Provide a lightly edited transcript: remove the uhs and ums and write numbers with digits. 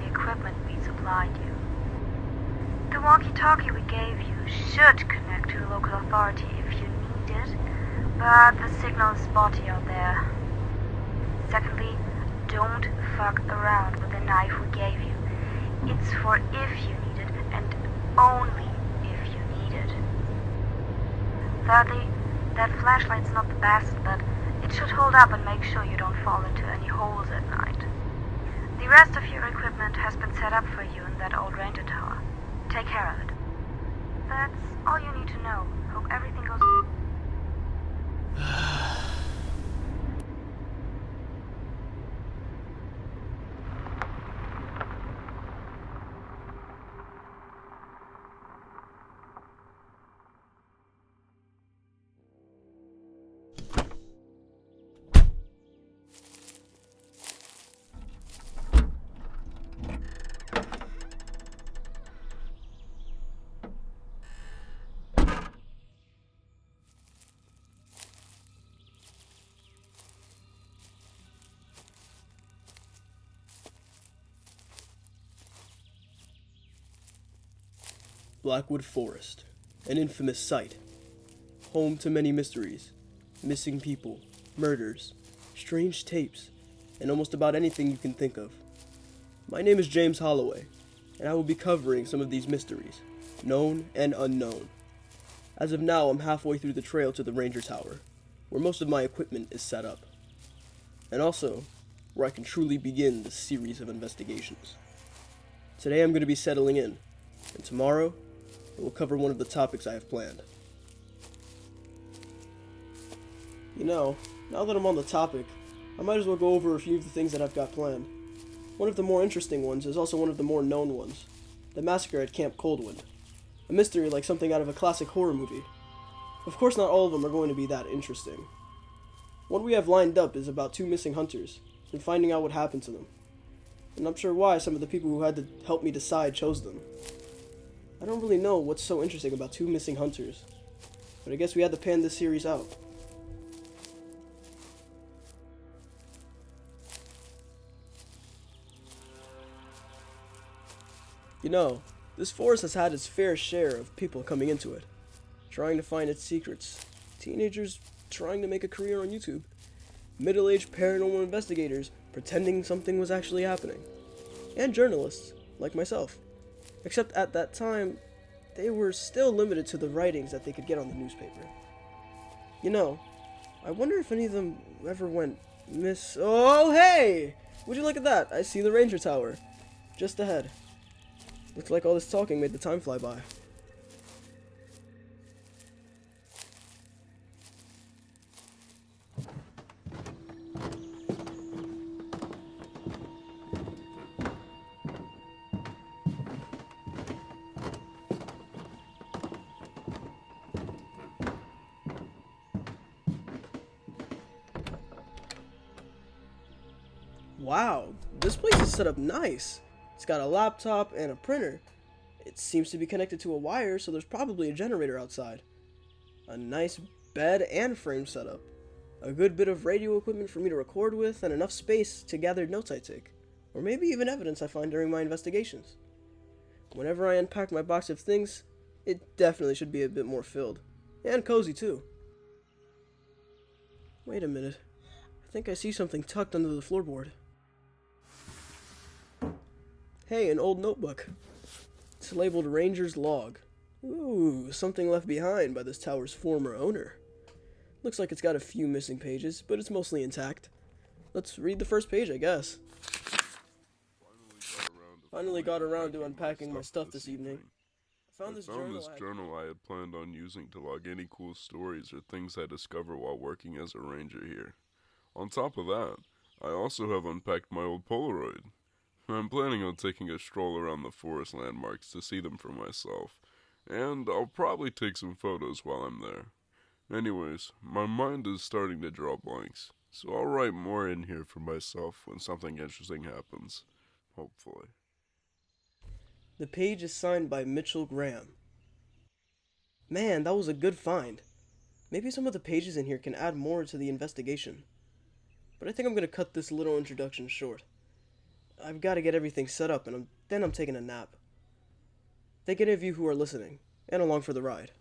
the equipment we supplied you. The walkie-talkie we gave you should connect to a local authority if you need it, but the signal is spotty out there. Secondly, don't fuck around with the knife we gave you. It's for if you need it, and only if you need it. Thirdly, that flashlight's not the best, but it should hold up and make sure you don't fall into any holes at night. The rest of your equipment has been set up for you in that old ranger tower. Take care of it. That's all you need to know. Hope everything goes... Blackwood Forest, an infamous site, home to many mysteries, missing people, murders, strange tapes, and almost about anything you can think of. My name is James Holloway, and I will be covering some of these mysteries, known and unknown. As of now, I'm halfway through the trail to the Ranger Tower, where most of my equipment is set up, and also where I can truly begin this series of investigations. Today I'm going to be settling in, and tomorrow I will cover one of the topics I have planned. You know, now that I'm on the topic, I might as well go over a few of the things that I've got planned. One of the more interesting ones is also one of the more known ones, the massacre at Camp Coldwind. A mystery like something out of a classic horror movie. Of course not all of them are going to be that interesting. One we have lined up is about two missing hunters, and finding out what happened to them. And I'm sure why some of the people who had to help me decide chose them. I don't really know what's so interesting about two missing hunters, but I guess we had to pan this series out. You know, this forest has had its fair share of people coming into it, trying to find its secrets. Teenagers trying to make a career on YouTube. Middle-aged paranormal investigators pretending something was actually happening. And journalists, like myself. Except at that time, they were still limited to the writings that they could get on the newspaper. You know, I wonder if any of them ever went Oh, hey! Would you look at that? I see the Ranger Tower. Just ahead. Looks like all this talking made the time fly by. Wow, this place is set up nice. It's got a laptop and a printer. It seems to be connected to a wire, so there's probably a generator outside. A nice bed and frame setup. A good bit of radio equipment for me to record with, and enough space to gather notes I take. Or maybe even evidence I find during my investigations. Whenever I unpack my box of things, it definitely should be a bit more filled. And cozy too. Wait a minute. I think I see something tucked under the floorboard. Hey, an old notebook. It's labeled Ranger's Log. Ooh, something left behind by this tower's former owner. Looks like it's got a few missing pages, but it's mostly intact. Let's read the first page, I guess. Finally got around to unpacking my stuff this evening. I found this journal I had planned on using to log any cool stories or things I discover while working as a ranger here. On top of that, I also have unpacked my old Polaroid. I'm planning on taking a stroll around the forest landmarks to see them for myself, and I'll probably take some photos while I'm there. Anyways, my mind is starting to draw blanks, so I'll write more in here for myself when something interesting happens. Hopefully. The page is signed by Mitchell Graham. Man, that was a good find. Maybe some of the pages in here can add more to the investigation. But I think I'm going to cut this little introduction short. I've got to get everything set up, and then I'm taking a nap. Thank any of you who are listening and along for the ride.